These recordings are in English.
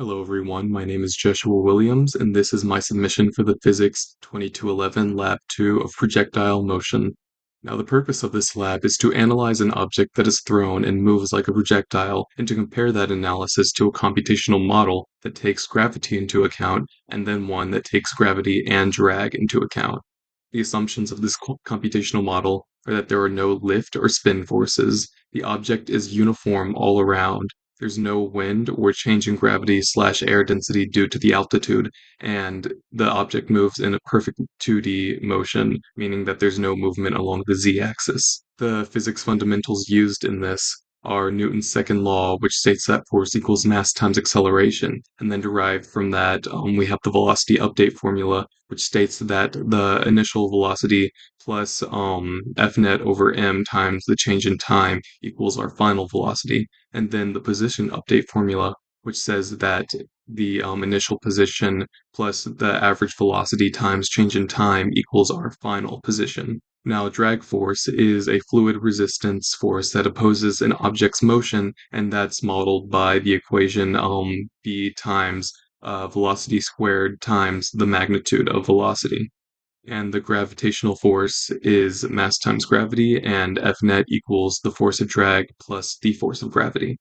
Hello everyone, my name is Joshua Williams, and this is my submission for the Physics 2211 Lab 2 of Projectile Motion. Now the purpose of this lab is to analyze an object that is thrown and moves like a projectile, and to compare that analysis to a computational model that takes gravity into account, and then one that takes gravity and drag into account. The assumptions of this computational model are that there are no lift or spin forces, the object is uniform all around, there's no wind or change in gravity/air density due to the altitude, and the object moves in a perfect 2D motion, meaning that there's no movement along the z-axis. The physics fundamentals used in this are Newton's second law, which states that force equals mass times acceleration, and then derived from that, we have the velocity update formula, which states that the initial velocity plus f net over m times the change in time equals our final velocity, and then the position update formula, which says that the initial position plus the average velocity times change in time equals our final position. Now, drag force is a fluid resistance force that opposes an object's motion, and that's modeled by the equation v times velocity squared times the magnitude of velocity. And the gravitational force is mass times gravity, and F net equals the force of drag plus the force of gravity.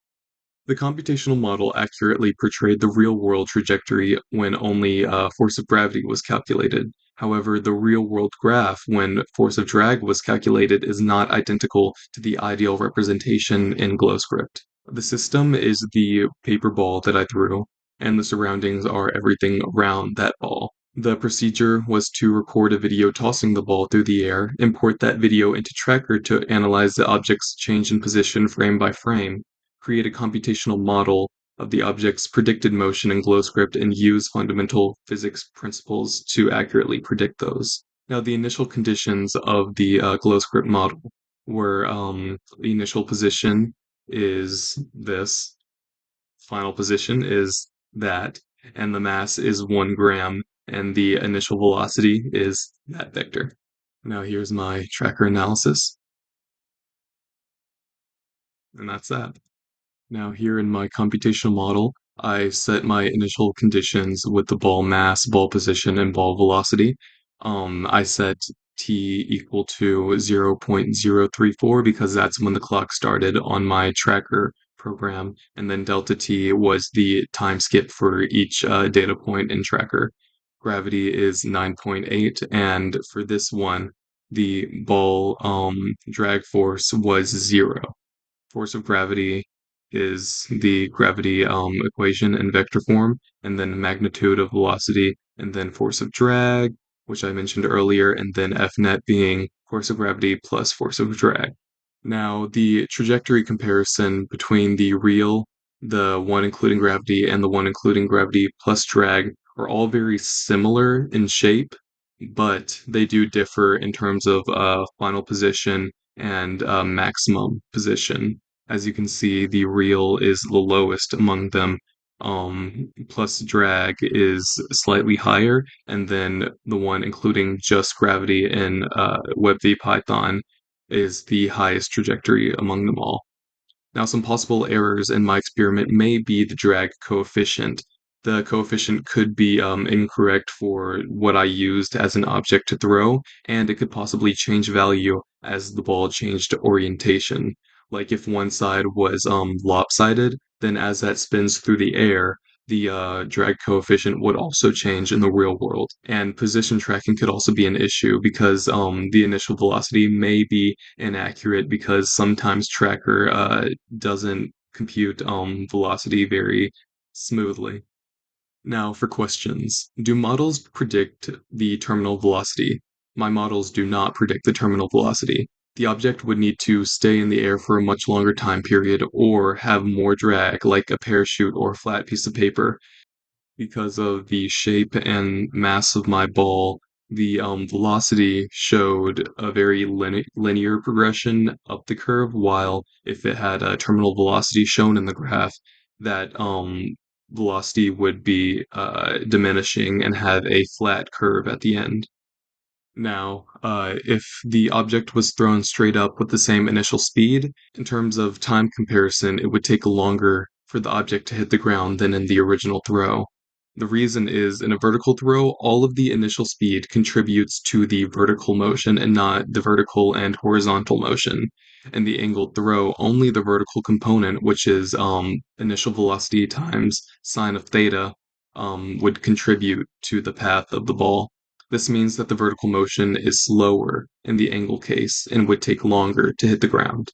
The computational model accurately portrayed the real-world trajectory when only force of gravity was calculated. However, the real-world graph when force of drag was calculated is not identical to the ideal representation in GlowScript. The system is the paper ball that I threw, and the surroundings are everything around that ball. The procedure was to record a video tossing the ball through the air, import that video into Tracker to analyze the object's change in position frame by frame, create a computational model of the object's predicted motion in GlowScript, and use fundamental physics principles to accurately predict those. Now, the initial conditions of the GlowScript model were the initial position is this, final position is that, and the mass is 1 gram, and the initial velocity is that vector. Now here's my tracker analysis, and that's that. Now here in my computational model, I set my initial conditions with the ball mass, ball position, and ball velocity. I set t equal to 0.034 because that's when the clock started on my tracker program, and then delta t was the time skip for each data point in tracker. Gravity is 9.8, and for this one, the ball drag force was 0. Force of gravity is the gravity equation in vector form, and then magnitude of velocity, and then force of drag, which I mentioned earlier, and then F net being force of gravity plus force of drag. Now, the trajectory comparison between the one including gravity, and the one including gravity plus drag are all very similar in shape, but they do differ in terms of final position and maximum position. As you can see, the real is the lowest among them. Plus drag is slightly higher, and then the one including just gravity in WebVPython is the highest trajectory among them all. Now, some possible errors in my experiment may be the drag coefficient. The coefficient could be incorrect for what I used as an object to throw, and it could possibly change value as the ball changed orientation. Like if one side was lopsided, then as that spins through the air, the drag coefficient would also change in the real world. And position tracking could also be an issue because the initial velocity may be inaccurate because sometimes Tracker doesn't compute velocity very smoothly. Now for questions. Do models predict the terminal velocity? My models do not predict the terminal velocity. The object would need to stay in the air for a much longer time period or have more drag, like a parachute or a flat piece of paper. Because of the shape and mass of my ball, the velocity showed a very linear progression up the curve, while if it had a terminal velocity shown in the graph, that velocity would be diminishing and have a flat curve at the end. Now, if the object was thrown straight up with the same initial speed, in terms of time comparison, it would take longer for the object to hit the ground than in the original throw. The reason is in a vertical throw, all of the initial speed contributes to the vertical motion and not the vertical and horizontal motion. In the angled throw, only the vertical component, which is initial velocity times sine of theta, would contribute to the path of the ball. This means that the vertical motion is slower in the angle case and would take longer to hit the ground.